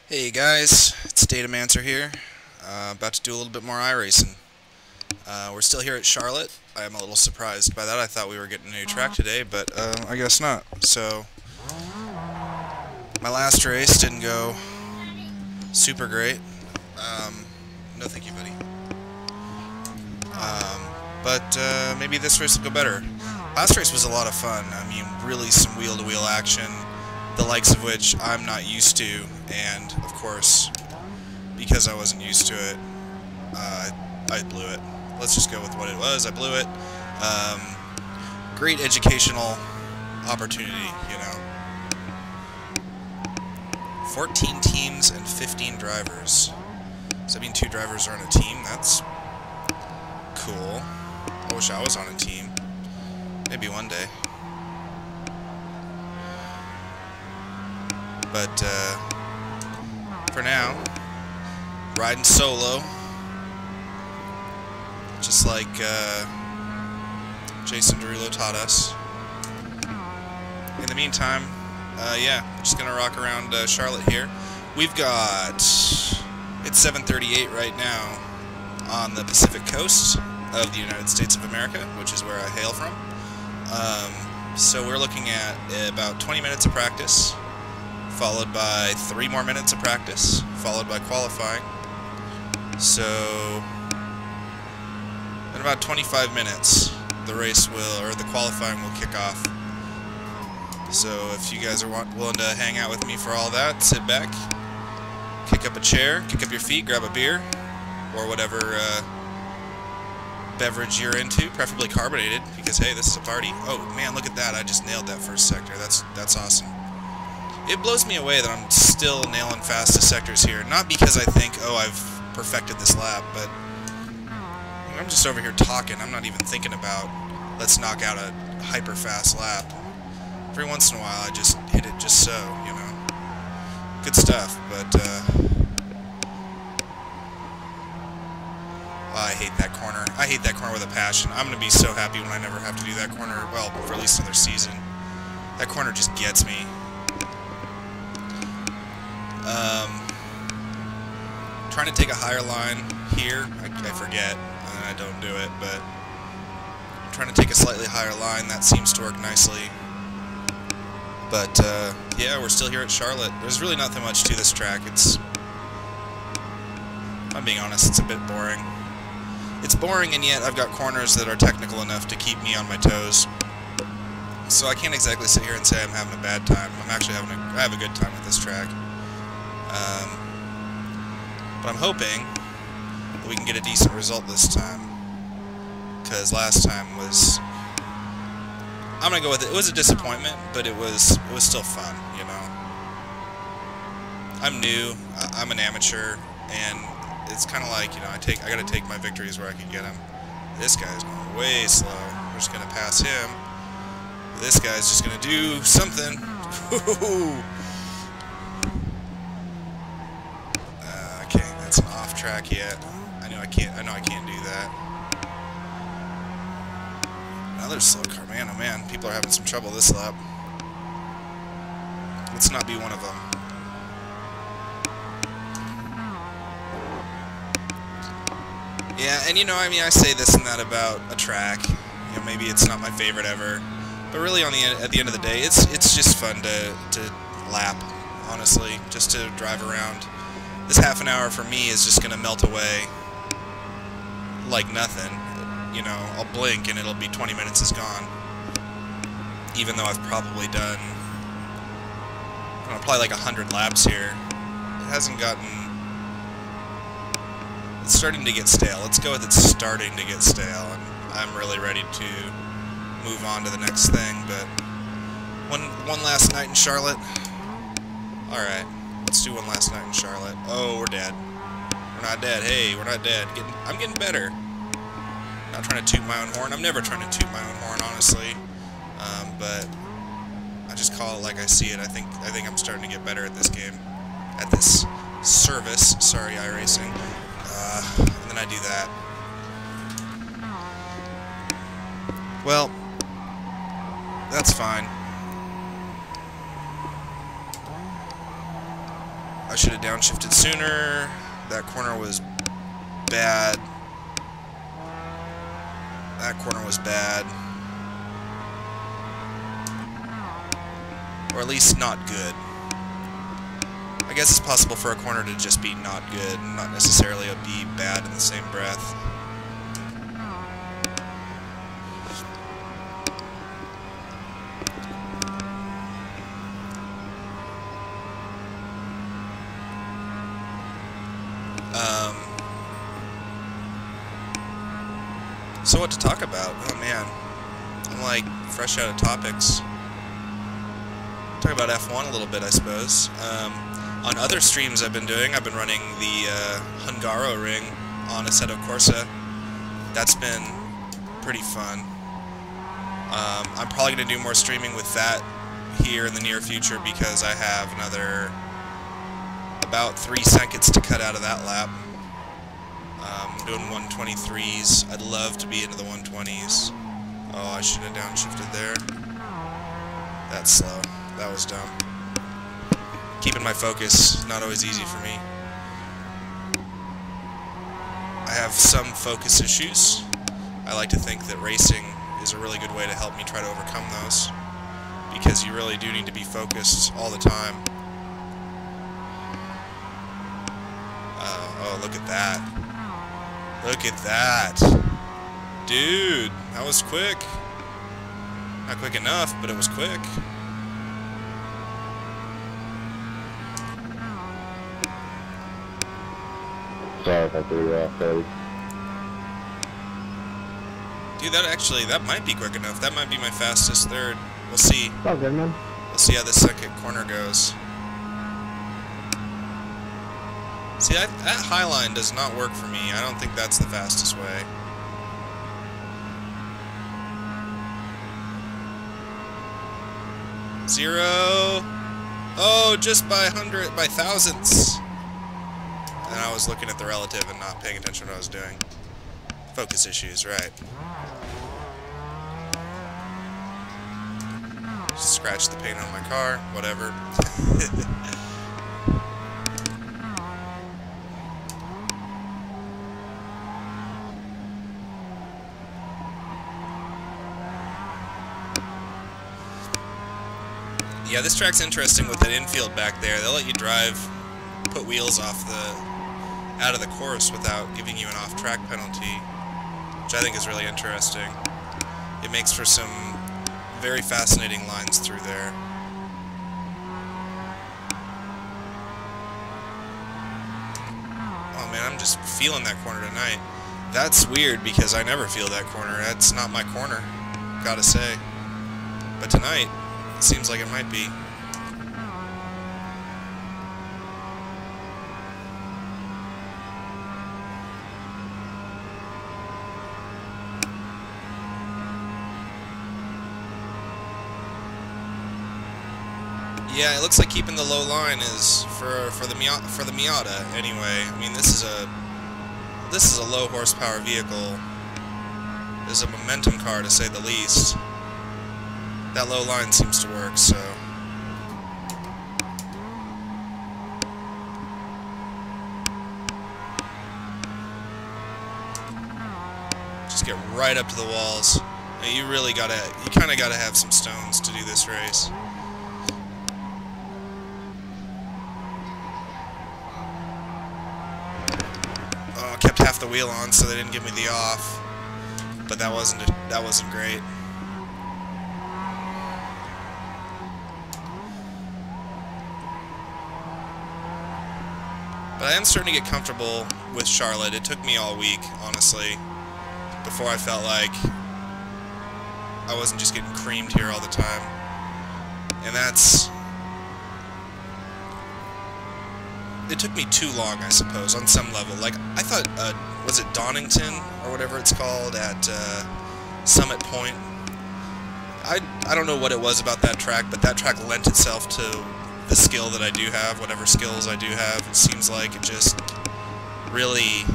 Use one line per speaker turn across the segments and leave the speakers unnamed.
Hey guys, it's Datamancer here, about to do a little bit more iRacing. We're still here at Charlotte. I'm a little surprised by that. I thought we were getting a new track today, but I guess not. So, my last race didn't go super great. No thank you, buddy. But maybe this race will go better. Last race was a lot of fun. I mean, really some wheel-to-wheel action, the likes of which I'm not used to, and of course, because I wasn't used to it, I blew it. Let's just go with what it was. I blew it. Great educational opportunity, you know. 14 teams and 15 drivers. Does that mean 2 drivers are on a team? That's cool. I wish I was on a team. Maybe one day. But for now, riding solo, just like Jason Derulo taught us. In the meantime, yeah, we're just gonna rock around Charlotte here. We've got, it's 7:38 right now on the Pacific coast of the United States of America, which is where I hail from. So we're looking at about 20 minutes of practice, followed by 3 more minutes of practice, followed by qualifying. So, in about 25 minutes, the race will, or the qualifying will kick off. So if you guys are willing to hang out with me for all that, sit back, kick up a chair, kick up your feet, grab a beer, or whatever beverage you're into, preferably carbonated, because hey, this is a party. Oh man, look at that, I just nailed that first sector. That's awesome. It blows me away that I'm still nailing fastest sectors here. Not because I think, oh, I've perfected this lap, but I'm just over here talking. I'm not even thinking about, let's knock out a hyper-fast lap. Every once in a while, I just hit it just so, you know. Good stuff, but, I hate that corner. I hate that corner with a passion. I'm going to be so happy when I never have to do that corner, well, for at least another season. That corner just gets me. Trying to take a higher line here. I forget, and I don't do it, but I'm trying to take a slightly higher line. That seems to work nicely. But yeah, we're still here at Charlotte. There's really nothing much to this track. It's, if I'm being honest, it's a bit boring. It's boring, and yet I've got corners that are technical enough to keep me on my toes. So I can't exactly sit here and say I'm having a bad time. I'm actually I have a good time at this track. But I'm hoping that we can get a decent result this time, because last time was, I'm gonna go with it. It was a disappointment, but it was still fun, you know. I'm new. I'm an amateur, and it's kind of like, you know, I gotta take my victories where I can get them. This guy's going way slow. We're just gonna pass him. This guy's just gonna do something. Okay, that's an off track yet. I know I can't do that. Another slow car, man. Oh man, people are having some trouble this lap. Let's not be one of them. Yeah, and you know, I mean, I say this and that about a track. You know, maybe it's not my favorite ever, but really, at the end of the day, it's just fun to lap. Honestly, just to drive around. This half an hour for me is just gonna melt away like nothing. You know, I'll blink and it'll be 20 minutes is gone. Even though I've probably done, probably like 100 laps here. It hasn't gotten. It's starting to get stale. Let's go with it's starting to get stale, and I'm really ready to move on to the next thing. But one last night in Charlotte. All right, let's do one last night in Charlotte. Oh, we're dead. We're not dead. Hey, we're not dead. I'm getting better. Not trying to toot my own horn. I'm never trying to toot my own horn, honestly. But I just call it like I see it. I think I'm starting to get better at this game, at this service. Sorry, iRacing. And then I do that. Well, that's fine. I should have downshifted sooner. That corner was bad. That corner was bad. Or at least not good. I guess it's possible for a corner to just be not good, not necessarily be bad in the same breath. So what to talk about? Oh man, I'm like fresh out of topics. Talk about F1 a little bit, I suppose. On other streams I've been running the Hungary on Assetto Corsa. That's been pretty fun. I'm probably going to do more streaming with that here in the near future because I have another about 3 seconds to cut out of that lap. I'm doing 123s. I'd love to be into the 120s. Oh, I should have downshifted there. That's slow. That was dumb. Keeping my focus, not always easy for me. I have some focus issues. I like to think that racing is a really good way to help me try to overcome those, because you really do need to be focused all the time. Oh, look at that. Look at that. Dude, that was quick. Not quick enough, but it was quick.
Sorry if I threw you off, buddy.
Dude, that might be quick enough. That might be my fastest third. We'll see.
It's all good, man.
We'll see how this second corner goes. See, that high line does not work for me. I don't think that's the fastest way. Zero. Oh, just by thousandths. And I was looking at the relative and not paying attention to what I was doing. Focus issues, right. Scratch the paint on my car, whatever. Yeah, this track's interesting with that infield back there. They'll let you drive, put wheels out of the course without giving you an off-track penalty, which I think is really interesting. It makes for some very fascinating lines through there. Oh man, I'm just feeling that corner tonight. That's weird because I never feel that corner. That's not my corner, gotta say. But tonight, it seems like it might be. Yeah, it looks like keeping the low line is for the Miata anyway. I mean, this is a low horsepower vehicle. This is a momentum car to say the least. That low line seems to work, so. Just get right up to the walls. You kind of gotta have some stones to do this race. Oh, I kept half the wheel on, so they didn't give me the off. But that wasn't great. But I am starting to get comfortable with Charlotte. It took me all week, honestly, before I felt like I wasn't just getting creamed here all the time. And it took me too long, I suppose, on some level. Like, I thought, was it Donington, or whatever it's called, at Summit Point? I don't know what it was about that track, but that track lent itself to the skill that I do have, whatever skills I do have. It seems like it just really,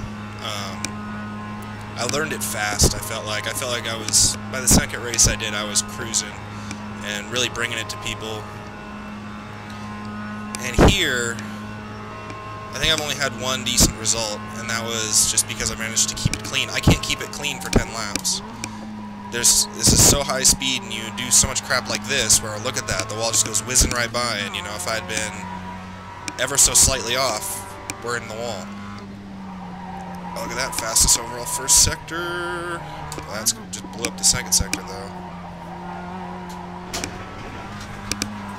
I learned it fast. I felt like I was, by the second race I did, I was cruising and really bringing it to people. And here, I think I've only had one decent result, and that was just because I managed to keep it clean. I can't keep it clean for 10 laps. This is so high speed, and you do so much crap like this, where look at that, the wall just goes whizzing right by, and you know, if I'd been ever so slightly off, we're in the wall. Oh, look at that, fastest overall first sector. Well, that's just blew up the second sector, though.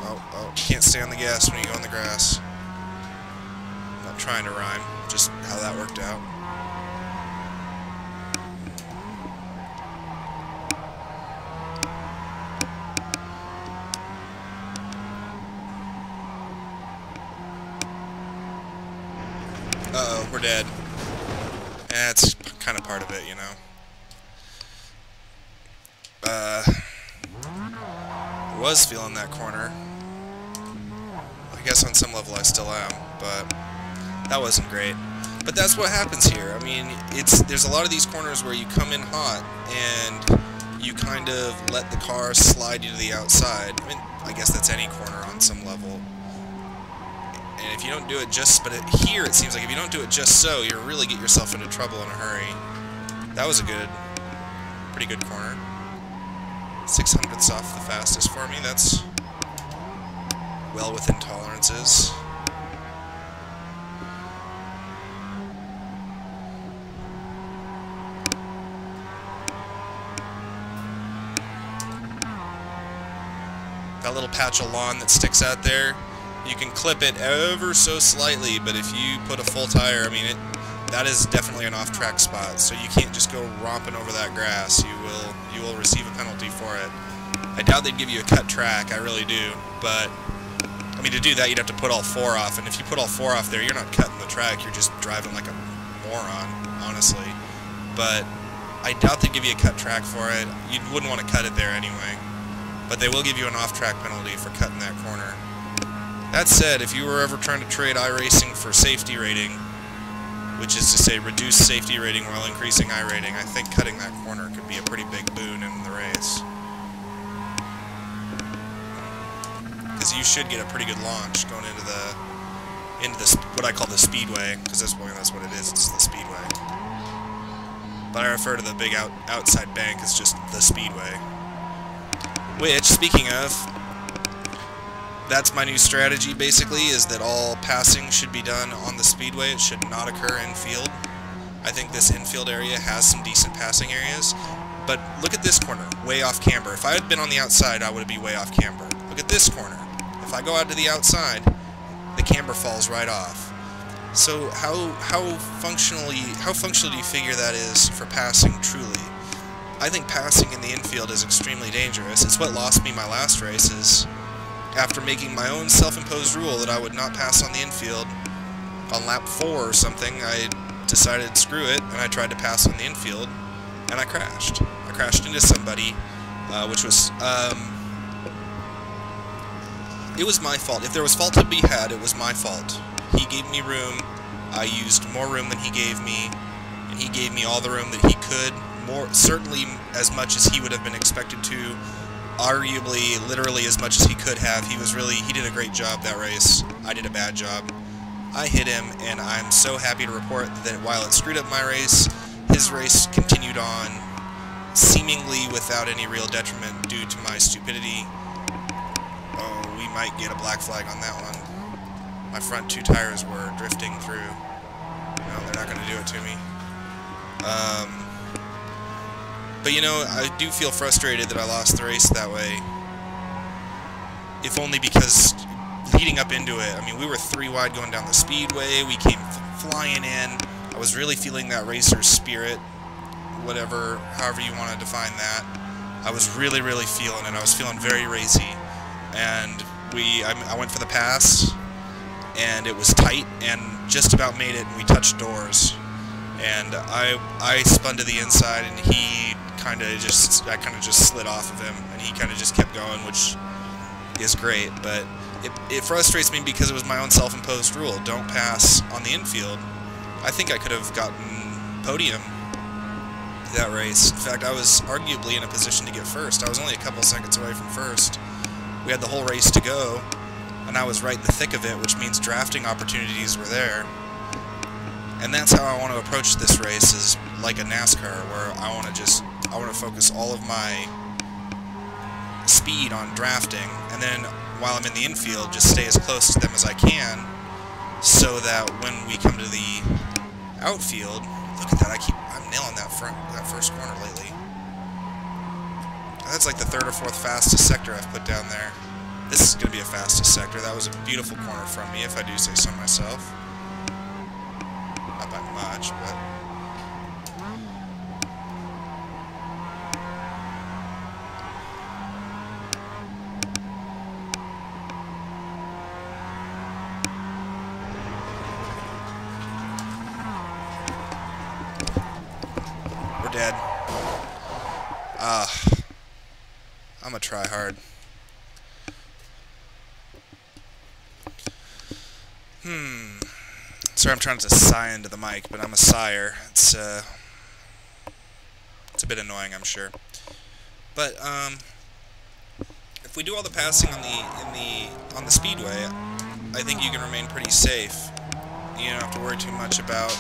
Oh, you can't stay on the gas when you go on the grass. I'm not trying to rhyme, just how that worked out. Uh-oh, we're dead. That's kind of part of it, you know. Was feeling that corner. I guess on some level I still am, but that wasn't great. But that's what happens here. I mean, there's a lot of these corners where you come in hot and you kind of let the car slide you to the outside. I mean, I guess that's any corner on some level. And if you don't do it here it seems like if you don't do it just so, you really get yourself into trouble in a hurry. That was a pretty good corner. 600ths off the fastest for me. That's well within tolerances. That little patch of lawn that sticks out there, you can clip it ever so slightly, but if you put a full tire, I mean, that is definitely an off-track spot, so you can't just go romping over that grass. You will receive a penalty for it. I doubt they'd give you a cut track, I really do, but I mean, to do that you'd have to put all four off, and if you put all four off there, you're not cutting the track, you're just driving like a moron, honestly. But I doubt they'd give you a cut track for it. You wouldn't want to cut it there anyway, but they will give you an off-track penalty for cutting that corner. That said, if you were ever trying to trade iRacing for safety rating, which is to say reduce safety rating while increasing iRating, I think cutting that corner could be a pretty big boon in the race. Because you should get a pretty good launch going into the what I call the speedway, because that's what it is, it's the speedway. But I refer to the big outside bank as just the speedway. Which, speaking of, that's my new strategy, basically, is that all passing should be done on the speedway. It should not occur infield. I think this infield area has some decent passing areas. But look at this corner, way off camber. If I had been on the outside, I would be way off camber. Look at this corner. If I go out to the outside, the camber falls right off. So how functionally do you figure that is for passing truly? I think passing in the infield is extremely dangerous. It's what lost me my last races. After making my own self-imposed rule that I would not pass on the infield, on lap 4 or something, I decided screw it, and I tried to pass on the infield, and I crashed. I crashed into somebody, which was, it was my fault. If there was fault to be had, it was my fault. He gave me room, I used more room than he gave me, and he gave me all the room that he could, certainly as much as he would have been expected to, arguably, literally as much as he could have. He did a great job that race. I did a bad job. I hit him, and I'm so happy to report that while it screwed up my race, his race continued on, seemingly without any real detriment due to my stupidity. Oh, we might get a black flag on that one. My front 2 tires were drifting through. No, they're not going to do it to me. But you know, I do feel frustrated that I lost the race that way. If only because leading up into it, I mean, we were 3 wide going down the speedway, we came flying in, I was really feeling that racer's spirit, however you want to define that. I was really, really feeling it. I was feeling very racy. And I went for the pass, and it was tight, and just about made it, and we touched doors. And I spun to the inside, and I kind of just slid off of him, and he kind of just kept going, which is great, but it frustrates me because it was my own self-imposed rule. Don't pass on the infield. I think I could have gotten podium that race. In fact, I was arguably in a position to get first. I was only a couple seconds away from first. We had the whole race to go, and I was right in the thick of it, which means drafting opportunities were there. And that's how I want to approach this race, is like a NASCAR, where I want to focus all of my speed on drafting, and then while I'm in the infield, just stay as close to them as I can, so that when we come to the outfield, look at that, I'm nailing that first corner lately. That's like the 3rd or 4th fastest sector I've put down there. This is going to be a fastest sector. That was a beautiful corner from me, if I do say so myself. Not by much, but... We're dead. I'm gonna try hard. Sorry, I'm trying to sigh into the mic, but I'm a sire. It's a bit annoying, I'm sure. But if we do all the passing on the speedway, I think you can remain pretty safe. You don't have to worry too much about.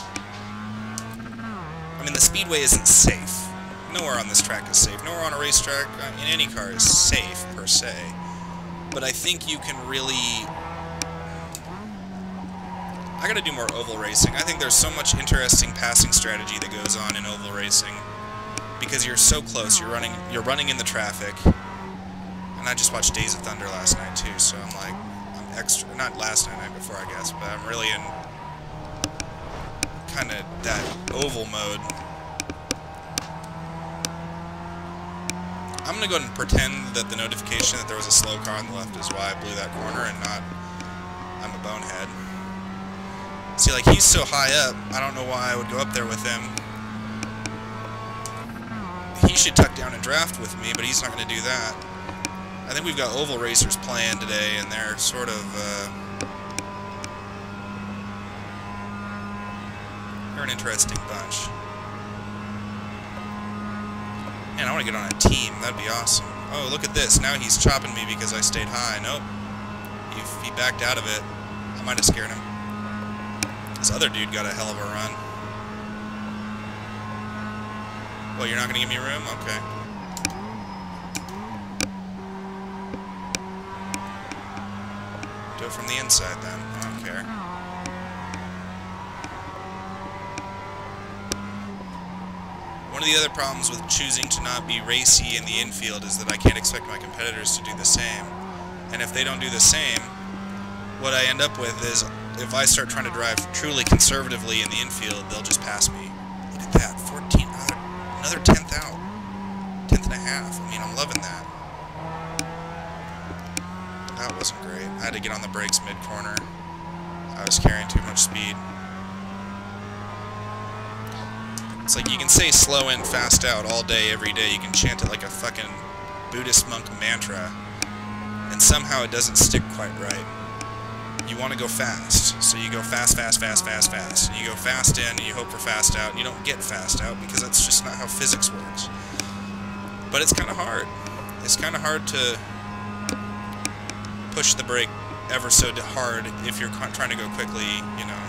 I mean, the speedway isn't safe. Nowhere on this track is safe. Nowhere on a racetrack in any car is safe per se. But I think you can really. I gotta do more oval racing. I think there's so much interesting passing strategy that goes on in oval racing because you're so close. You're running in the traffic. And I just watched Days of Thunder last night too, so I'm extra. Not last night, night before, I guess, but I'm really in kind of that oval mode. I'm gonna go ahead and pretend that the notification that there was a slow car on the left is why I blew that corner and not I'm a bonehead. See, like, he's so high up, I don't know why I would go up there with him. He should tuck down and draft with me, but he's not going to do that. I think we've got oval racers playing today, and they're sort of, they're an interesting bunch. Man, I want to get on a team. That'd be awesome. Oh, look at this. Now he's chopping me because I stayed high. Nope. He backed out of it. I might have scared him. This other dude got a hell of a run. Well, you're not going to give me room? Okay. Do it from the inside then. I don't care. One of the other problems with choosing to not be racy in the infield is that I can't expect my competitors to do the same. And if they don't do the same, what I end up with is, if I start trying to drive truly conservatively in the infield, they'll just pass me. Look at that, 14, another 10th out. 10th and a half. I mean, I'm loving that. That wasn't great. I had to get on the brakes mid-corner. I was carrying too much speed. It's like you can say slow in, fast out all day, every day. You can chant it like a fucking Buddhist monk mantra. And somehow it doesn't stick quite right. You want to go fast, so you go fast, fast, fast, fast, fast. And you go fast in, and you hope for fast out, and you don't get fast out because that's just not how physics works. But it's kind of hard. It's kind of hard to push the brake ever so hard if you're trying to go quickly, you know.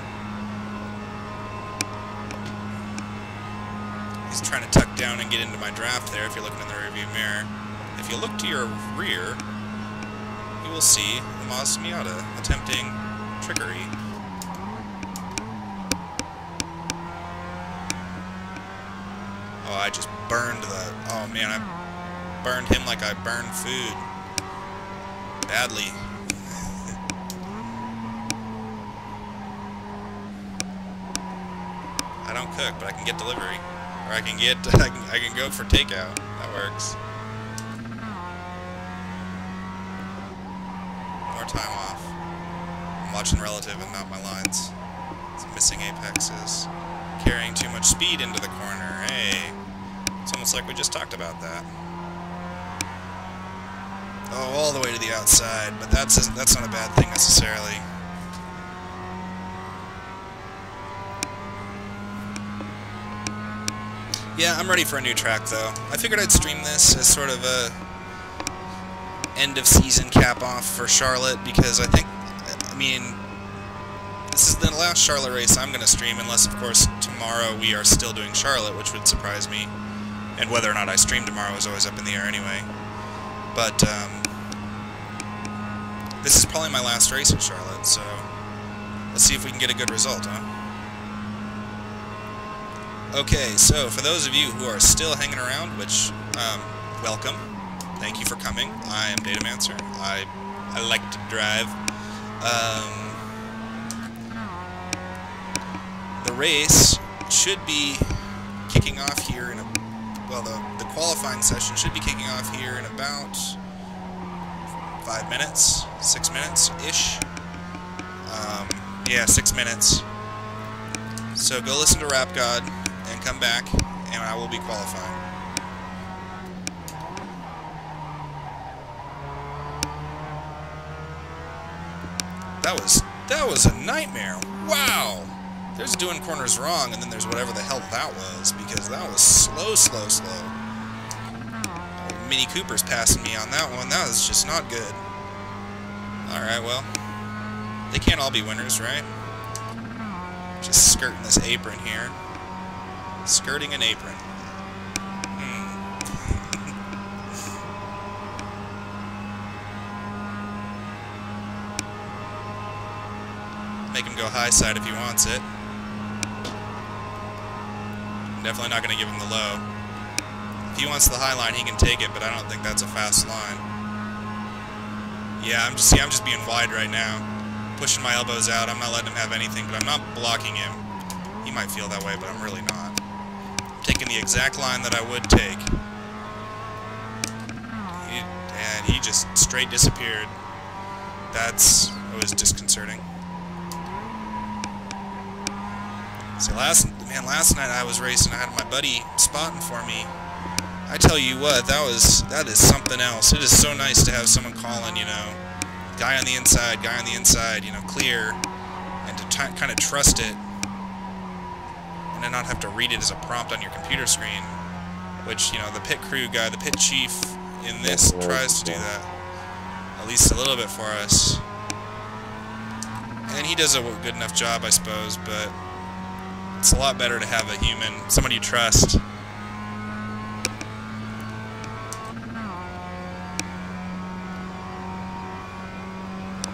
He's trying to tuck down and get into my draft there if you're looking in the rearview mirror. If you look to your rear, you will see the Mazda Miata attempting trickery. Oh, I just burned the... Oh, man, I burned him like I burned food. Badly. I don't cook, but I can get delivery. Or I can get... I can go for takeout. That works. Time off. I'm watching relative and not my lines. Some missing apexes. Carrying too much speed into the corner. Hey. It's almost like we just talked about that. Oh, all the way to the outside, but that's not a bad thing necessarily. Yeah, I'm ready for a new track though. I figured I'd stream this as sort of a end of season cap off for Charlotte because I think, I mean, This is the last Charlotte race I'm going to stream, unless, of course, tomorrow we are still doing Charlotte, which would surprise me. And whether or not I stream tomorrow is always up in the air anyway. But, this is probably my last race at Charlotte, so let's see if we can get a good result, huh? Okay, so for those of you who are still hanging around, which, welcome. Thank you for coming. I am Datamancer. I like to drive. The race should be kicking off here in a... Well, the qualifying session should be kicking off here in about 5 minutes, 6 minutes-ish. Yeah, 6 minutes. So go listen to Rap God and come back, and I will be qualifying. That was a nightmare. Wow! There's doing corners wrong, and then there's whatever the hell that was, because that was slow. Oh, Mini Cooper's passing me on that one. That was just not good. Alright, well, they can't all be winners, right? Just skirting this apron here. Skirting an apron. Make him go high side if he wants it. I'm definitely not going to give him the low. If he wants the high line, he can take it, but I don't think that's a fast line. Yeah, I'm just being wide right now. Pushing my elbows out. I'm not letting him have anything, but I'm not blocking him. He might feel that way, but I'm really not. I'm taking the exact line that I would take. And he just straight disappeared. It was disconcerting. So last night I was racing, I had my buddy spotting for me. I tell you what, that is something else. It is so nice to have someone calling, you know, guy on the inside, you know, clear, and to kind of trust it, and then not have to read it as a prompt on your computer screen, which, you know, the pit crew guy, the pit chief in this tries to do that, at least a little bit for us. And he does a good enough job, I suppose, but it's a lot better to have a human, somebody you trust.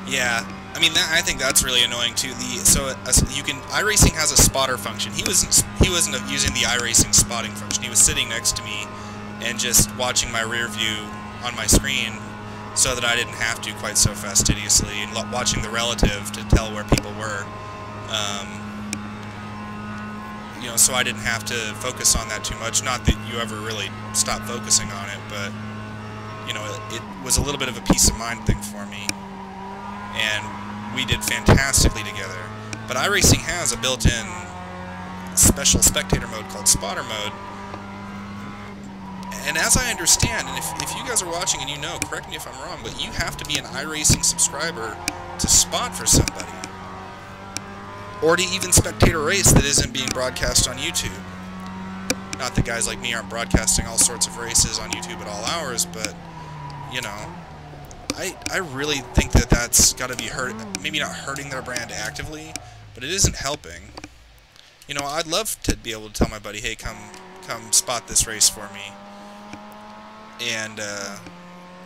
Yeah, I mean, I think that's really annoying too. iRacing has a spotter function. He wasn't using the iRacing spotting function. He was sitting next to me and just watching my rear view on my screen, so that I didn't have to quite so fastidiously, and watching the relative to tell where people were. You know, so I didn't have to focus on that too much. Not that you ever really stop focusing on it, but, you know, it was a little bit of a peace of mind thing for me. And we did fantastically together. But iRacing has a built-in special spectator mode called spotter mode. And as I understand, and if you guys are watching and you know, correct me if I'm wrong, but you have to be an iRacing subscriber to spot for somebody. Or to even spectate a race that isn't being broadcast on YouTube. Not that guys like me aren't broadcasting all sorts of races on YouTube at all hours, but, you know, I really think that that's got to be maybe not hurting their brand actively, but it isn't helping. You know, I'd love to be able to tell my buddy, hey, come spot this race for me. And,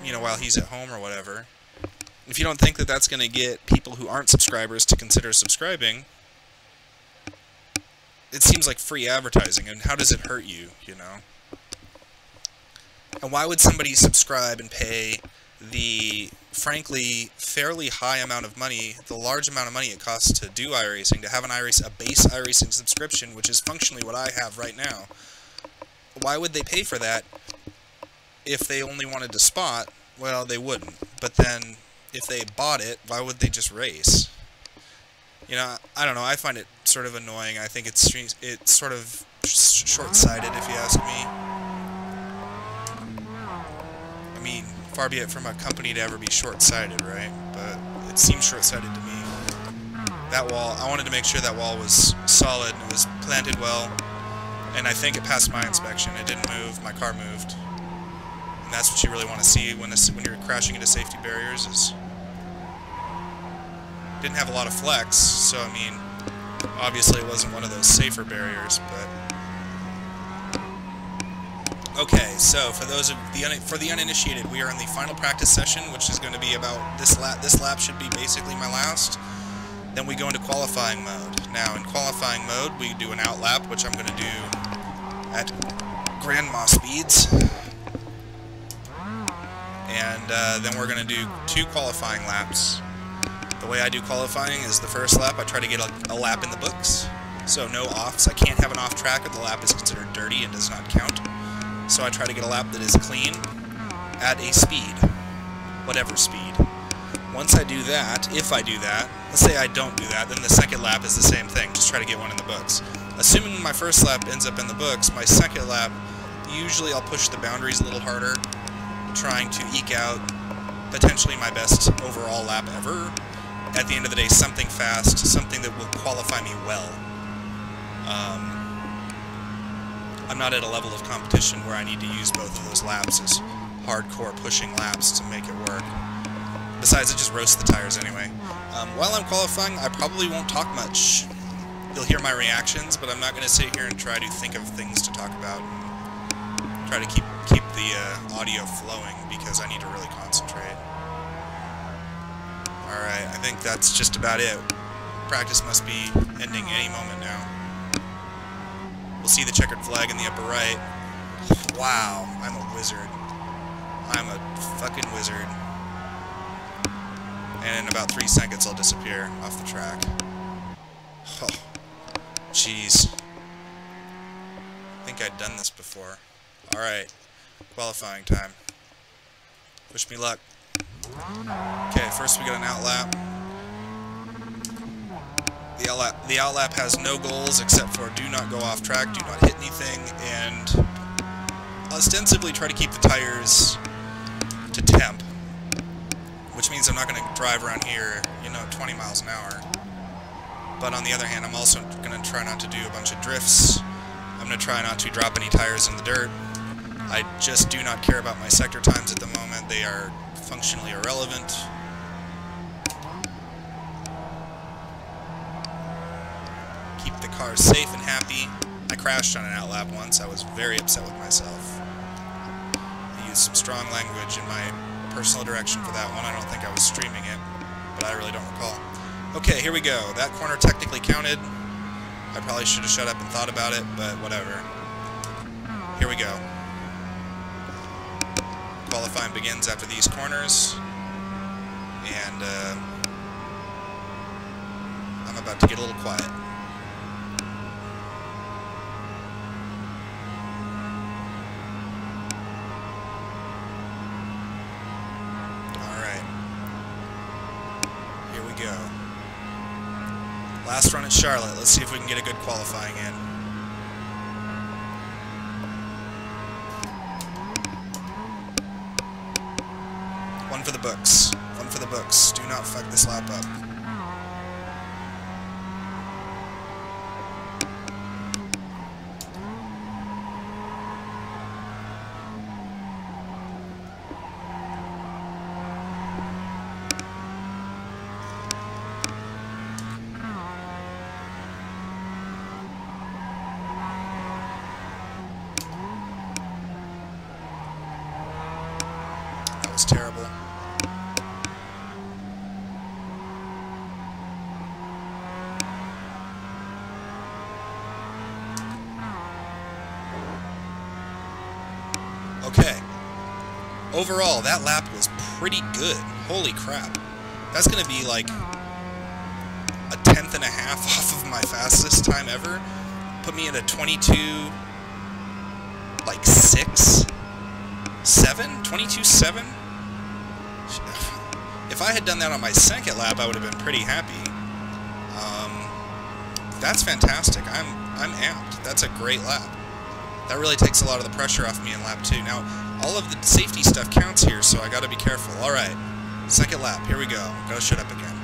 you know, while he's at home or whatever. If you don't think that that's going to get people who aren't subscribers to consider subscribing, it seems like free advertising, and how does it hurt you, you know? And why would somebody subscribe and pay the, frankly, fairly high amount of money, the large amount of money it costs to do iRacing, to have a base iRacing subscription, which is functionally what I have right now? Why would they pay for that if they only wanted to spot? Well, they wouldn't. But then, if they bought it, why would they just race? You know, I don't know, I find it sort of annoying. I think it's sort of short-sighted, if you ask me. I mean, far be it from a company to ever be short-sighted, right? But it seems short-sighted to me. That wall, I wanted to make sure that wall was solid, and it was planted well, and I think it passed my inspection. It didn't move, my car moved. And that's what you really want to see when you're crashing into safety barriers, is didn't have a lot of flex, so I mean, obviously it wasn't one of those safer barriers, but... Okay, so for those of the uninitiated, we are in the final practice session, which is going to be about this lap. This lap should be basically my last. Then we go into qualifying mode. Now, in qualifying mode, we do an out lap, which I'm going to do at grandma speeds. And then we're going to do 2 qualifying laps. The way I do qualifying is the first lap, I try to get a lap in the books. So no offs. I can't have an off track if the lap is considered dirty and does not count. So I try to get a lap that is clean at a speed, whatever speed. Once I do that, if I do that, let's say I don't do that, then the second lap is the same thing, just try to get one in the books. Assuming my first lap ends up in the books, my second lap, usually I'll push the boundaries a little harder, trying to eke out potentially my best overall lap ever. At the end of the day, something fast, something that will qualify me well. I'm not at a level of competition where I need to use both of those laps as hardcore pushing laps to make it work. Besides, it just roasts the tires anyway. While I'm qualifying, I probably won't talk much. You'll hear my reactions, but I'm not going to sit here and try to think of things to talk about and try to keep the audio flowing because I need to really concentrate. Alright, I think that's just about it. Practice must be ending any moment now. We'll see the checkered flag in the upper right. Wow, I'm a wizard. I'm a fucking wizard. And in about 3 seconds I'll disappear off the track. Oh, jeez. I think I'd done this before. Alright, qualifying time. Wish me luck. Okay, first we got an out lap. The out lap has no goals except for do not go off track, do not hit anything, and ostensibly try to keep the tires to temp, which means I'm not going to drive around here, 20 miles an hour. But on the other hand, I'm also going to try not to do a bunch of drifts. I'm going to try not to drop any tires in the dirt. I just do not care about my sector times at the moment. They are functionally irrelevant. Keep the car safe and happy. I crashed on an out lap once. I was very upset with myself. I used some strong language in my personal direction for that one. I don't think I was streaming it, but I really don't recall. Okay, here we go. That corner technically counted. I probably should have shut up and thought about it, but whatever. Here we go. Qualifying begins after these corners, and I'm about to get a little quiet. Alright. Here we go. Last run at Charlotte. Let's see if we can get a good qualifying in. One for the books. One for the books. Do not fuck this lap up. That was terrible. Okay. Overall, that lap was pretty good. Holy crap. That's going to be like a 10th and a half off of my fastest time ever. Put me at a 22, like 6, 7? 22.7? If I had done that on my second lap, I would have been pretty happy. That's fantastic. I'm amped. That's a great lap. That really takes a lot of the pressure off me in lap 2. Now, all of the safety stuff counts here, so I gotta be careful. Alright, second lap, here we go. Gotta shut up again.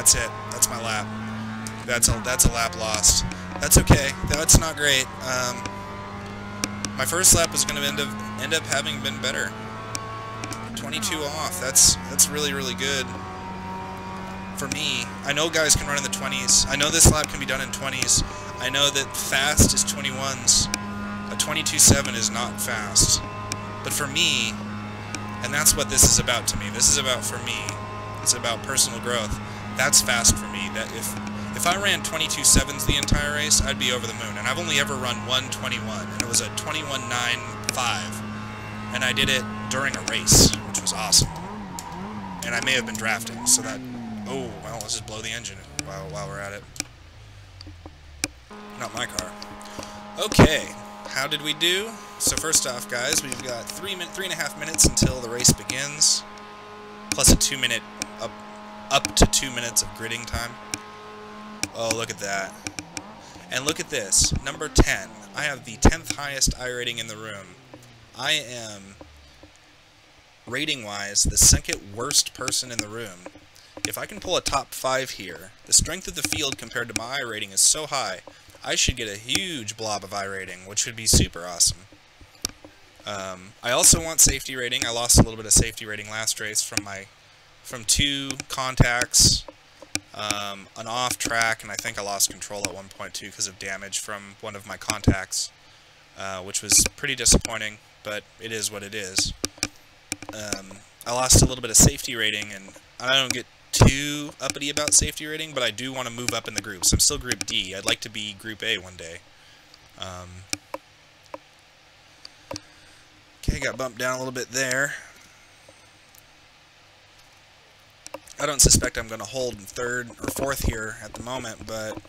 That's it. That's my lap. That's a lap lost. That's okay. That's not great. My first lap was going to end up having been better. 22 off. That's really, really good for me. I know guys can run in the 20s. I know this lap can be done in 20s. I know that fast is 21s. A 22.7 is not fast. But for me, and that's what this is about to me. This is about for me. It's about personal growth. That's fast for me. That if I ran 22.7s the entire race, I'd be over the moon. And I've only ever run 1:21, and it was a 21.95. And I did it during a race, which was awesome. And I may have been drafting, so that... Oh, well, let's just blow the engine while we're at it. Not my car. Okay, how did we do? So first off, guys, we've got 3.5 minutes until the race begins, plus a 2-minute, up to 2 minutes of gridding time. Oh, look at that. And look at this, number 10. I have the 10th highest iRating in the room. I am, rating-wise, the second worst person in the room. If I can pull a top 5 here, the strength of the field compared to my iRating is so high, I should get a huge blob of iRating, which would be super awesome. I also want safety rating. I lost a little bit of safety rating last race from 2 contacts, an off track, and I think I lost control at 1.2 because of damage from one of my contacts, which was pretty disappointing, but it is what it is. I lost a little bit of safety rating, and I don't get too uppity about safety rating, but I do want to move up in the groups. I'm still Group D. I'd like to be Group A one day. Okay, got bumped down a little bit there. I don't suspect I'm going to hold in 3rd or 4th here at the moment, but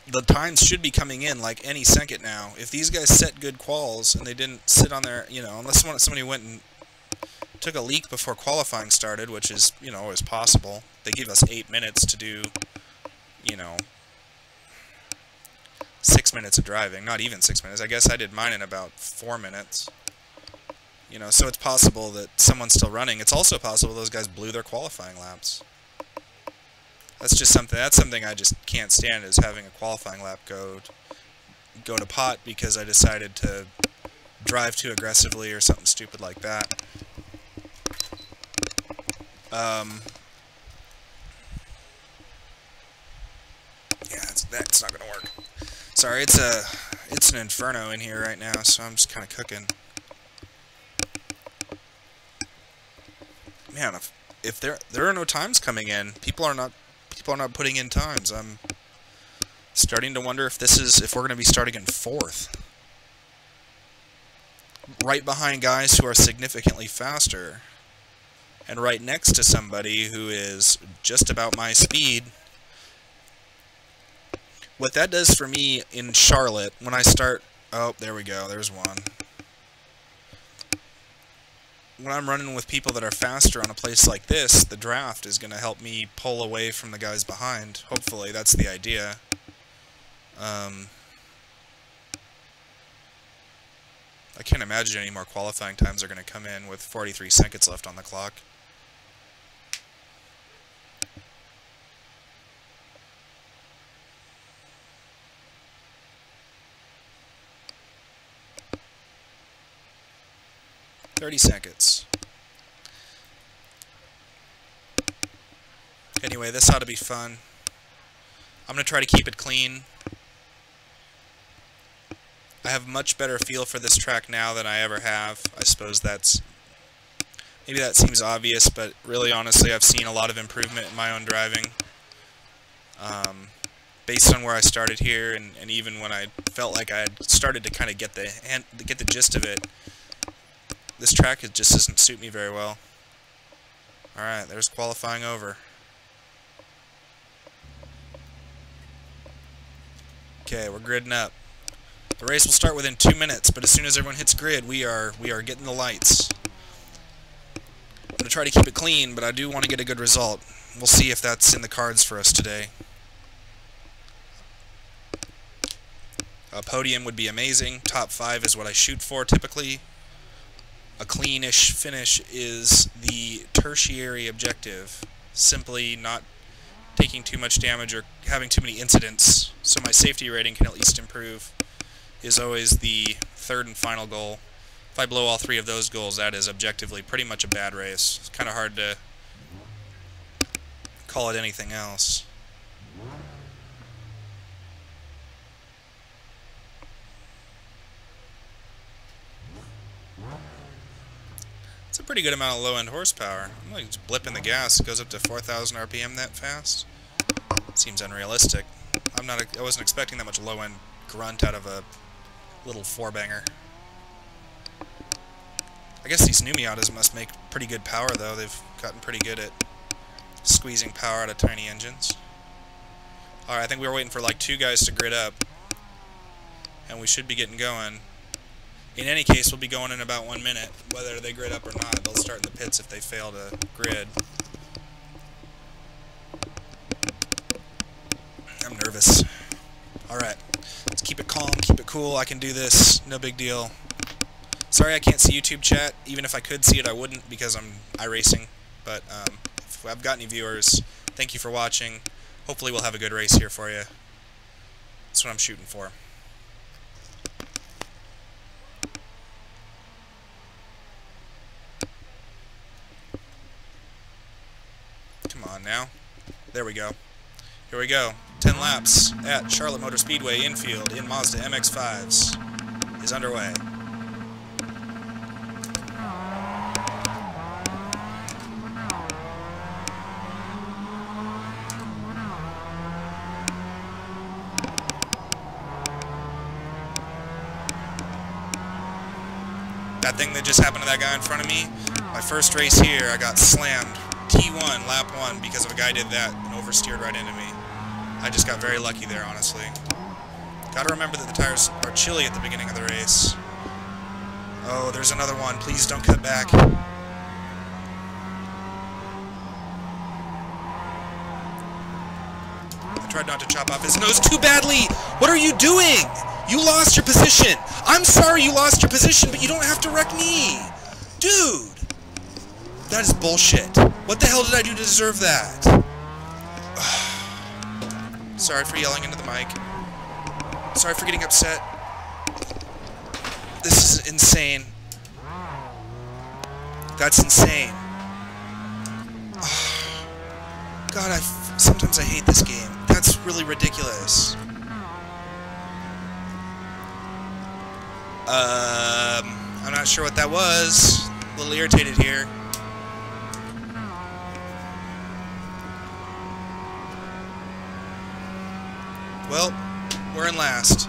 the times should be coming in like any second now. If these guys set good quals and they didn't sit on their, you know, unless somebody went and took a leak before qualifying started, which is, you know, always possible. They gave us 8 minutes to do, you know, 6 minutes of driving. Not even 6 minutes. I guess I did mine in about 4 minutes. You know, so it's possible that someone's still running. It's also possible those guys blew their qualifying laps. That's just something I just can't stand, is having a qualifying lap go to pot because I decided to drive too aggressively or something stupid like that. Yeah, that's not gonna work. Sorry, it's an inferno in here right now, so I'm just kind of cooking. Man, if there are no times coming in, people are not putting in times. I'm starting to wonder if we're going to be starting in 4th, right behind guys who are significantly faster, and right next to somebody who is just about my speed. What that does for me in Charlotte when I start... Oh, there we go. There's one. When I'm running with people that are faster on a place like this, the draft is going to help me pull away from the guys behind. Hopefully, that's the idea. I can't imagine any more qualifying times are going to come in with 43 seconds left on the clock. $30 seconds. Anyway, this ought to be fun. I'm going to try to keep it clean. I have much better feel for this track now than I ever have. I suppose maybe that seems obvious, but really honestly I've seen a lot of improvement in my own driving. Based on where I started here, and even when I felt like I had started to kind of get the gist of it, this track just doesn't suit me very well. Alright, there's qualifying over. Okay, we're gridding up. The race will start within 2 minutes, but as soon as everyone hits grid, we are getting the lights. I'm going to try to keep it clean, but I do want to get a good result. We'll see if that's in the cards for us today. A podium would be amazing. Top 5 is what I shoot for typically. A cleanish finish is the tertiary objective. simply not taking too much damage or having too many incidents, so my safety rating can at least improve, is always the third and final goal. If I blow all three of those goals, that is objectively pretty much a bad race. It's kind of hard to call it anything else. It's a pretty good amount of low-end horsepower. I'm like just blipping the gas. It goes up to 4,000 RPM that fast. Seems unrealistic. I wasn't expecting that much low-end grunt out of a little four-banger. I guess these new Miatas must make pretty good power, though. They've gotten pretty good at squeezing power out of tiny engines. Alright, I think we were waiting for like 2 guys to grid up, and we should be getting going. In any case, we'll be going in about 1 minute. Whether they grid up or not, they'll start in the pits if they fail to grid. I'm nervous. Alright, let's keep it calm, keep it cool. I can do this, no big deal. Sorry I can't see YouTube chat. Even if I could see it, I wouldn't because I'm iRacing. But if I've got any viewers, thank you for watching. Hopefully we'll have a good race here for you. That's what I'm shooting for. Come on now. There we go. Here we go. 10 laps at Charlotte Motor Speedway infield in Mazda MX-5s is underway. That thing that just happened to that guy in front of me, my first race here, I got slammed T1, lap 1, because of a guy did that and oversteered right into me. I just got very lucky there, honestly. Gotta remember that the tires are chilly at the beginning of the race. Oh, there's another one. Please don't cut back. I tried not to chop off his nose too badly! What are you doing? You lost your position! I'm sorry you lost your position, but you don't have to wreck me! Dude! That is bullshit. What the hell did I do to deserve that? Sorry for yelling into the mic. Sorry for getting upset. This is insane. That's insane. God, sometimes I hate this game. That's really ridiculous. I'm not sure what that was. A little irritated here. Well, we're in last.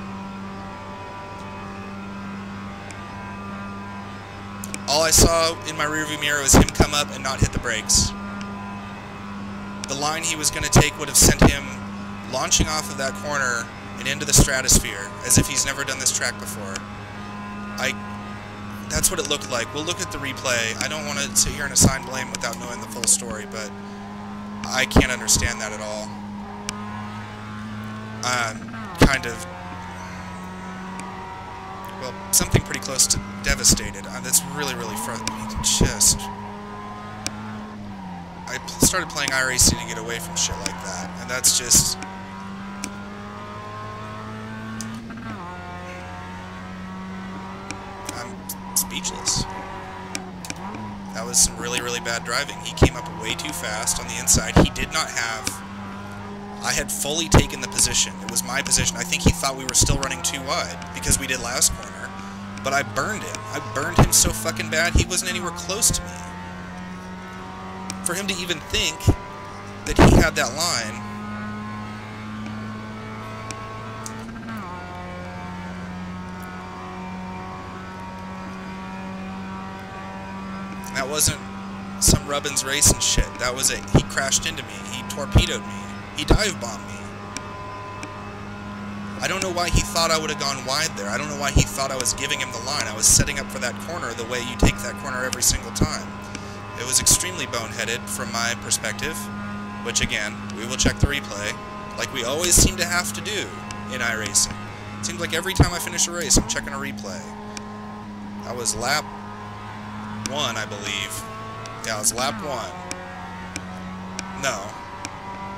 All I saw in my rearview mirror was him come up and not hit the brakes. The line he was going to take would have sent him launching off of that corner and into the stratosphere, as if he's never done this track before. That's what it looked like. We'll look at the replay. I don't want to sit here and assign blame without knowing the full story, but I can't understand that at all. Kind of, well, something pretty close to devastated. That's really, really frustrating. I started playing iRacing to get away from shit like that, and that's just... I'm speechless. That was some really, really bad driving. He came up way too fast on the inside. He did not have... I had fully taken the position. It was my position. I think he thought we were still running too wide because we did last corner. But I burned him. I burned him so fucking bad he wasn't anywhere close to me. For him to even think that he had that line... That wasn't some Rubbins racing shit. That was it. He crashed into me. He torpedoed me. He dive-bombed me. I don't know why he thought I would have gone wide there. I don't know why he thought I was giving him the line. I was setting up for that corner the way you take that corner every single time. It was extremely boneheaded from my perspective, which again, we will check the replay, like we always seem to have to do in iRacing. It seems like every time I finish a race, I'm checking a replay. That was lap 1, I believe. Yeah, it was lap 1. No.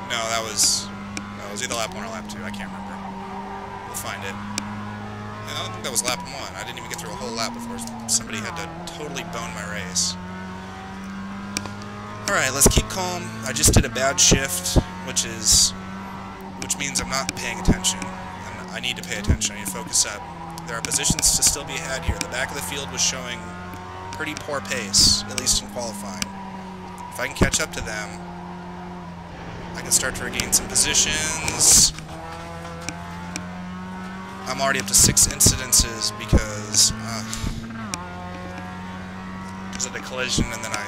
No, that was either lap 1 or lap 2. I can't remember. We'll find it. I don't think that was lap 1. I didn't even get through a whole lap before somebody had to totally bone my race. Alright, let's keep calm. I just did a bad shift, which means I'm not paying attention. And I need to pay attention. I need to focus up. There are positions to still be had here. The back of the field was showing pretty poor pace, at least in qualifying. If I can catch up to them, I can start to regain some positions. I'm already up to 6 incidences because of the collision, and then I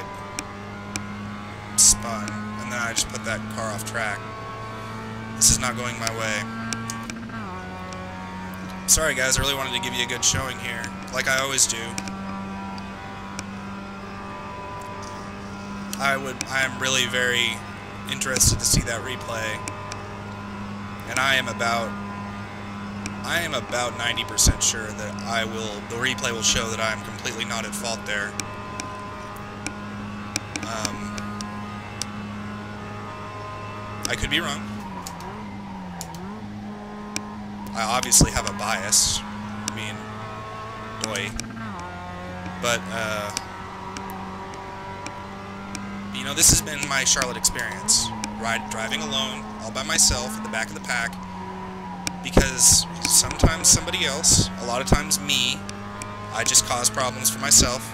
spun, and then I just put that car off track. This is not going my way. Sorry guys, I really wanted to give you a good showing here, like I always do. I am really very interested to see that replay, and I am about 90% sure that the replay will show that I am completely not at fault there. I could be wrong. I obviously have a bias. I mean, doy. But, you know, this has been my Charlotte experience. Driving alone, all by myself, at the back of the pack. Because sometimes somebody else, a lot of times me, I just cause problems for myself.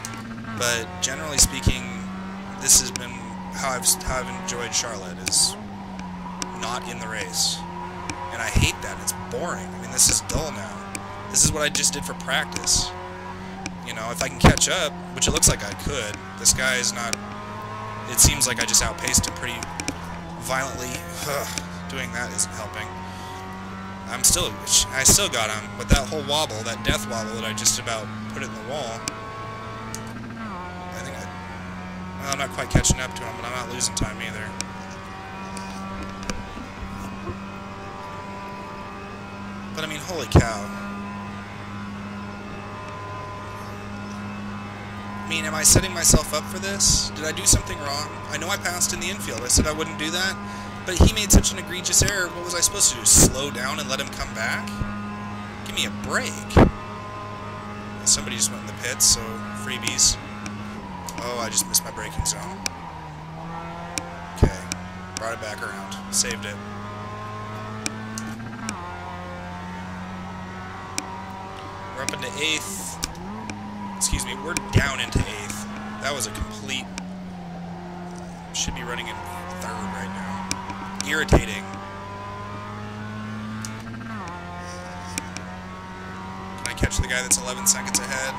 But generally speaking, this has been how I've enjoyed Charlotte, is not in the race. And I hate that. It's boring. I mean, this is dull now. This is what I just did for practice. You know, if I can catch up, which it looks like I could, this guy is not... It seems like I just outpaced him pretty violently. Doing that isn't helping. I still got him with that whole wobble, that death wobble that I just about put it in the wall. I think well, I'm not quite catching up to him, but I'm not losing time either. But I mean, holy cow. I mean, am I setting myself up for this? Did I do something wrong? I know I passed in the infield. I said I wouldn't do that. But he made such an egregious error. What was I supposed to do? Slow down and let him come back? Give me a break. Somebody just went in the pits, so freebies. Oh, I just missed my braking zone. Okay. Brought it back around. Saved it. We're up into 8th. Excuse me, we're down into 8th. That was a complete... Should be running in 3rd right now. Irritating. Can I catch the guy that's 11 seconds ahead?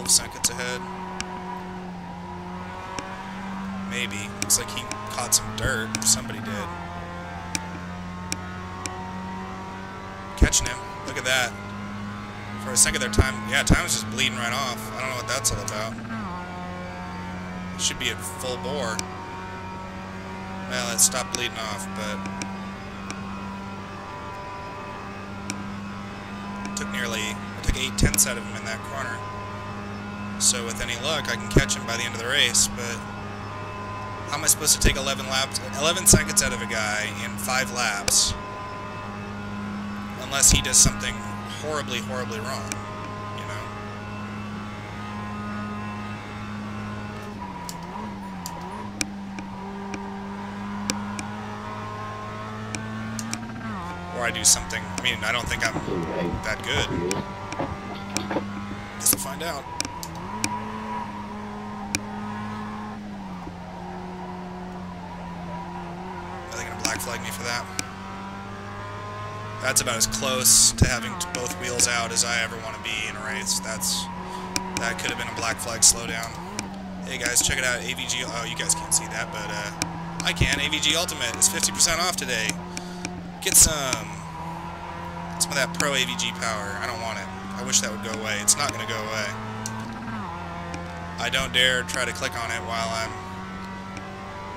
Seconds ahead. Maybe. Looks like he caught some dirt. Somebody did. Catching him. Look at that. For a second there, time was just bleeding right off. I don't know what that's all about. It should be at full bore. Well, it stopped bleeding off, but it took 8/10 out of him in that corner. So with any luck, I can catch him by the end of the race, but how am I supposed to take 11 seconds out of a guy in 5 laps unless he does something horribly, horribly wrong, you know? Or I do something, I mean, I don't think I'm that good. Guess we'll find out. Flag me for that. That's about as close to having both wheels out as I ever want to be in a race. That could have been a black flag slowdown. Hey guys, check it out. AVG. Oh, you guys can't see that, but I can. AVG Ultimate is 50% off today. Get some of that Pro AVG power. I don't want it. I wish that would go away. It's not going to go away. I don't dare try to click on it while I'm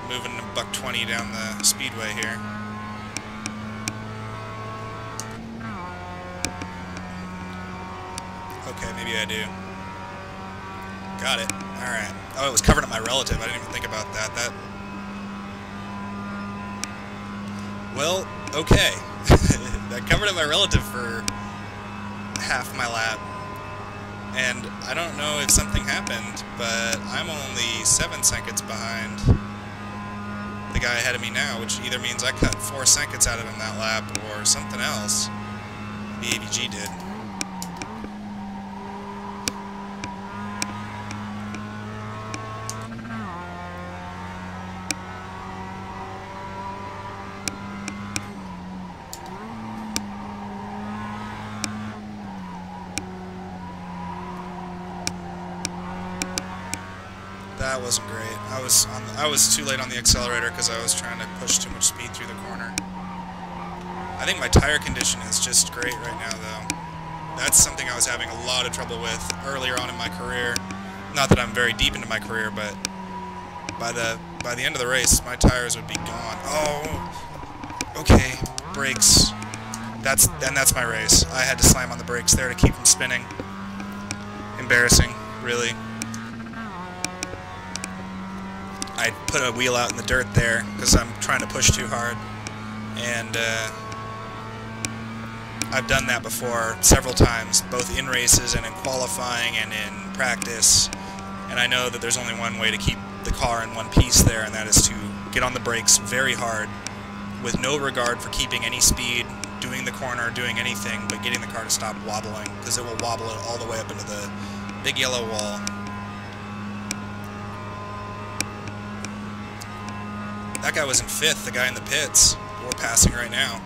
moving a $120 down the speedway here. Okay, maybe I do. Got it. Alright. Oh, it was covering up my relative. I didn't even think about that. Well, okay. That covered up my relative for half my lap. And I don't know if something happened, but I'm only 7 seconds behind the guy ahead of me now, which either means I cut 4 seconds out of him that lap or something else. The AVG did. That wasn't great. I was too late on the accelerator because I was trying to push too much speed through the corner. I think my tire condition is just great right now, though. That's something I was having a lot of trouble with earlier on in my career. Not that I'm very deep into my career, but by the end of the race, my tires would be gone. Oh, okay, brakes. That's my race. I had to slam on the brakes there to keep from spinning. Embarrassing, really. I put a wheel out in the dirt there because I'm trying to push too hard, and I've done that before several times, both in races and in qualifying and in practice, and I know that there's only one way to keep the car in one piece there, and that is to get on the brakes very hard with no regard for keeping any speed, doing the corner, doing anything, but getting the car to stop wobbling, because it will wobble it all the way up into the big yellow wall. That guy was in 5th, the guy in the pits. We're passing right now,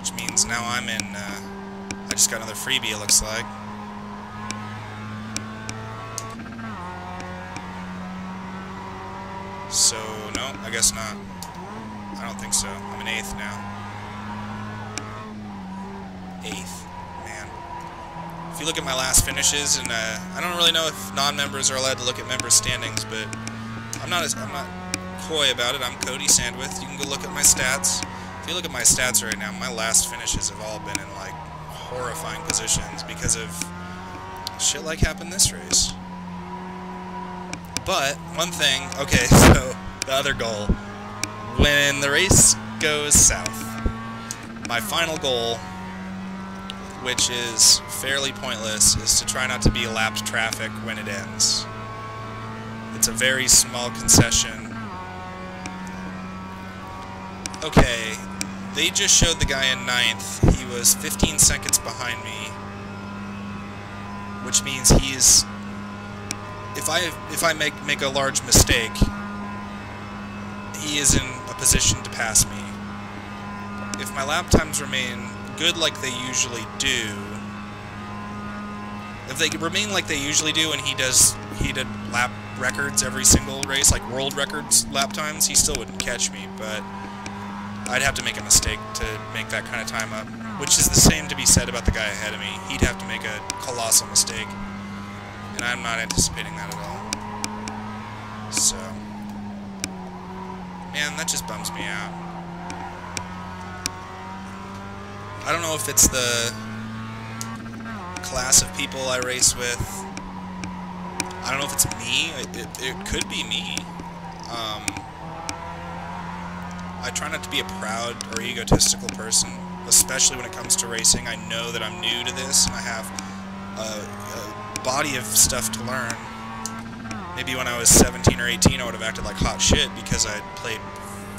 which means now I'm in, I just got another freebie, it looks like. So, no, I guess not. I don't think so. I'm in 8th now. 8th, man. If you look at my last finishes, and I don't really know if non-members are allowed to look at member standings, but I'm not coy about it. I'm Cody Sandwith. You can go look at my stats. If you look at my stats right now, my last finishes have all been in like horrifying positions because of shit like happened this race. But one thing, okay, so the other goal, when the race goes south, my final goal, which is fairly pointless, is to try not to be lapped traffic when it ends. It's a very small concession. Okay, they just showed the guy in 9th. He was 15 seconds behind me, which means he's... If I make a large mistake, he is in a position to pass me. If my lap times remain good like they usually do, if they remain like they usually do, and he did lap records every single race, like world records lap times, he still wouldn't catch me, but I'd have to make a mistake to make that kind of time up, which is the same to be said about the guy ahead of me. He'd have to make a colossal mistake, and I'm not anticipating that at all. So, man, that just bums me out. I don't know if it's the class of people I race with. I don't know if it's me. It could be me. I try not to be a proud or egotistical person, especially when it comes to racing. I know that I'm new to this, and I have a body of stuff to learn. Maybe when I was 17 or 18, I would have acted like hot shit because I played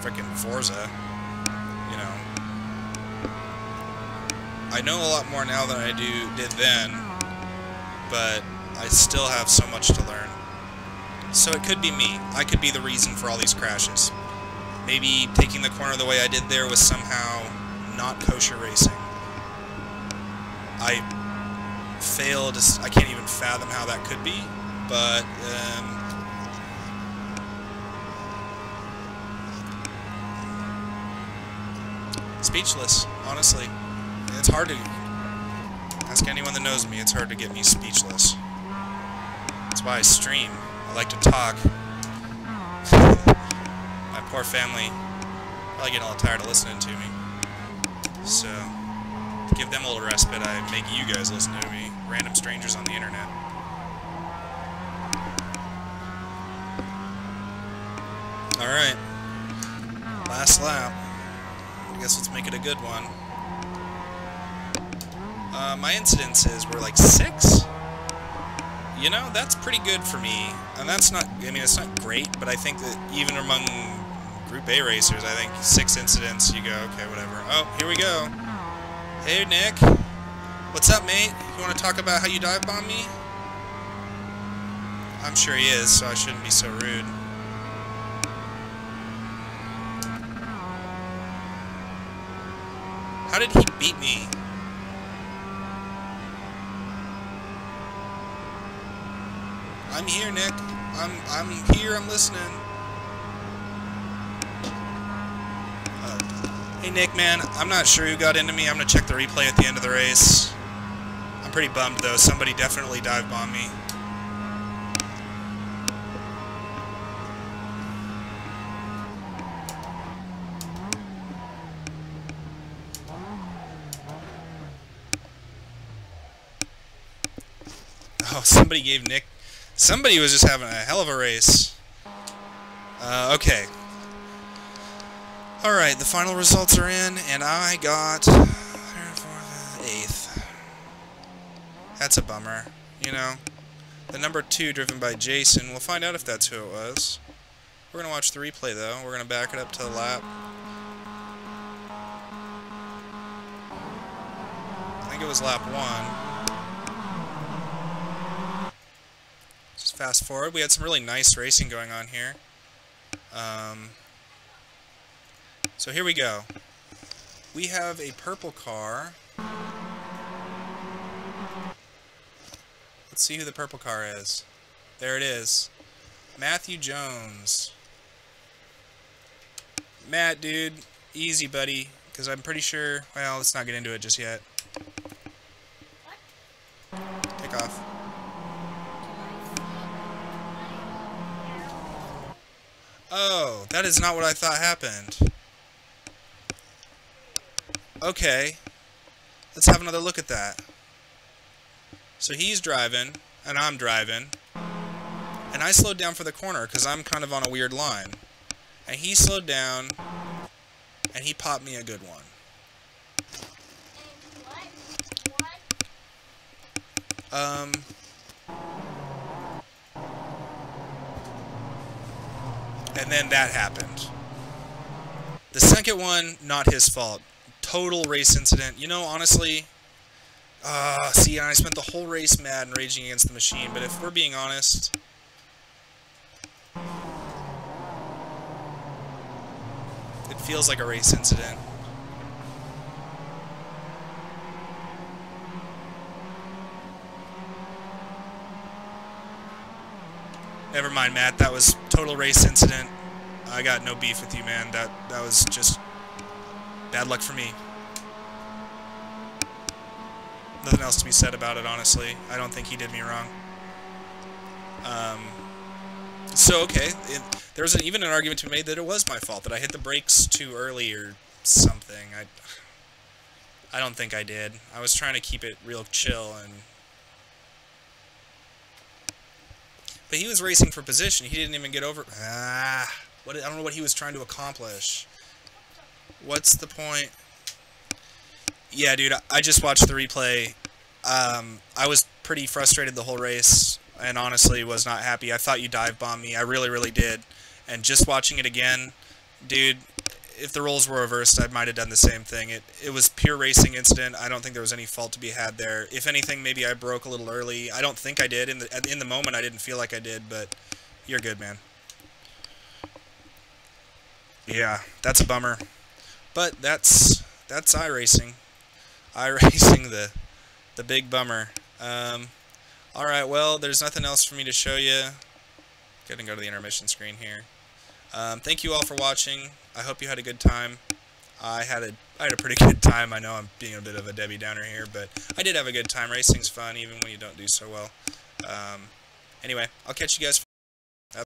frickin' Forza, you know. I know a lot more now than I did then, but I still have so much to learn. So it could be me. I could be the reason for all these crashes. Maybe taking the corner the way I did there was somehow not kosher racing. I failed. I can't even fathom how that could be, but speechless, honestly. It's hard to ask anyone that knows me. It's hard to get me speechless. That's why I stream. I like to talk. My poor family probably getting a little tired of listening to me. So, to give them a little respite, I make you guys listen to me. random strangers on the internet. Alright. Last lap. I guess let's make it a good one. My incidences were like 6? You know, that's pretty good for me. And that's not, I mean, it's not great, but I think that even among Group A racers, I think 6 incidents, you go, okay, whatever. Oh, here we go. Hey, Nick. What's up, mate? You want to talk about how you dive bomb me? I'm sure he is, so I shouldn't be so rude. How did he beat me? I'm here, Nick. I'm here. I'm listening. Hey, Nick, man. I'm not sure who got into me. I'm gonna check the replay at the end of the race. I'm pretty bummed though. Somebody definitely dive bombed me. Oh, somebody gave Nick... Somebody was just having a hell of a race. Okay. Alright, the final results are in, and I got... 8th. That's a bummer, you know. The number 2 driven by Jason. We'll find out if that's who it was. We're going to watch the replay, though. We're going to back it up to the lap. I think it was lap 1. Just fast forward. We had some really nice racing going on here. So here we go. We have a purple car. Let's see who the purple car is. There it is. Matthew Jones. Matt, dude. Easy, buddy. Because I'm pretty sure... Well, let's not get into it just yet. Take off. Oh, that is not what I thought happened. Okay. Let's have another look at that. So he's driving, and I'm driving. And I slowed down for the corner, because I'm kind of on a weird line. And he slowed down, and he popped me a good one. And then that happened. The second one, not his fault. Total race incident. You know, honestly, see, I spent the whole race mad and raging against the machine, but if we're being honest, it feels like a race incident. Never mind, Matt. That was total race incident. I got no beef with you, man. That was just bad luck for me. Nothing else to be said about it, honestly. I don't think he did me wrong. So, okay. There was even an argument to be made that it was my fault, that I hit the brakes too early or something. I don't think I did. I was trying to keep it real chill and... But he was racing for position. He didn't even get over... I don't know what he was trying to accomplish. What's the point? Yeah, dude, I just watched the replay. I was pretty frustrated the whole race, and honestly was not happy. I thought you dive bombed me. I really, really did. And just watching it again, dude, if the roles were reversed, I might have done the same thing. It was pure racing incident. I don't think there was any fault to be had there. If anything, maybe I broke a little early. I don't think I did. In the moment, I didn't feel like I did, but you're good, man. Yeah, that's a bummer. But that's iRacing. iRacing, the big bummer. Alright, well, there's nothing else for me to show you. Go and go to the intermission screen here. Thank you all for watching. I hope you had a good time. I had a pretty good time. I know I'm being a bit of a Debbie Downer here, but I did have a good time. Racing's fun, even when you don't do so well. Anyway, I'll catch you guys for